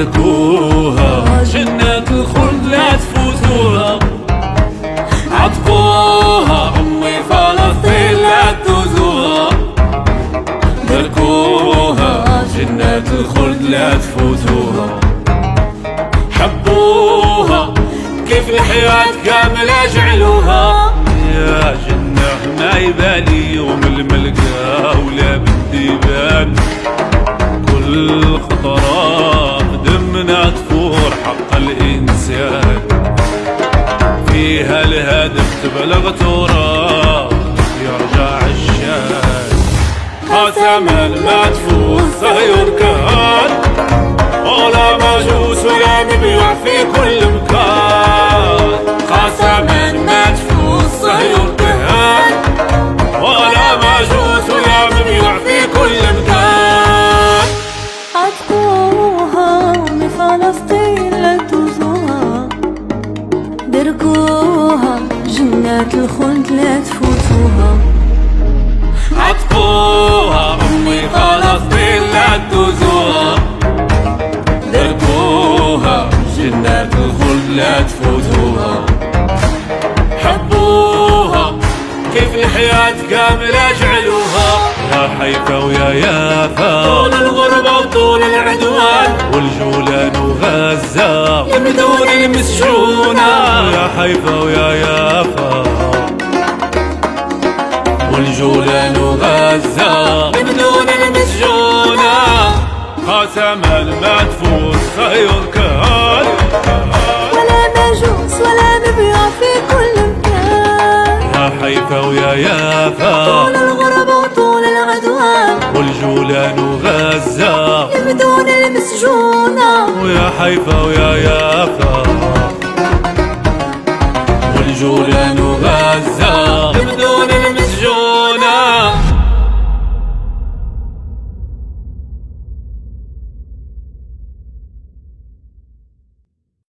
تركوها جنات الخلد لا تفوتوها. عطفوها أمي فلسطين لا تدوزوها. تركوها جنات الخلد لا تفوتوها. حبوها كيف الحياة كاملة جعلوها. يا جنة ما يبالي يوم الملقى ولا بدي يبان. كل خطرة دمنا تفور حق الإنسان. فيها الهدف تبلغ تراث يرجع الشان. قسما ما تفوز صهيون كهان ولا مجوس ولا مبيوع في كل مكان. قسما ما تفوز صهيون كهان ولا مجوس ولا مبيوع في كل مكان. عتقوها من فلسطين لا تزوها. دركوها جنات الخلد لا تفوتوها. عطفوها أمي فلسطين لا تدوزوها. دركوها جنات الخلد لا تفوتوها. حبوها كيف الحياة كاملة جعلوها. يا حيفا ويا يافا طول الغربة وطول العدوان والجولان وغزة يبدون المسجونة. يا حيفا ويا يافا والجولان وغزة يبدون المسجونة. قسما ما تفوز صهيون كهان ولا مجوس ولا مبيع في كل مكان. يا حيفا ويا يافا طول الغربة وطول العدوان والجولان وغزة يبدون المسجونة. ويا حيفا ويا يافا والجولان وغزة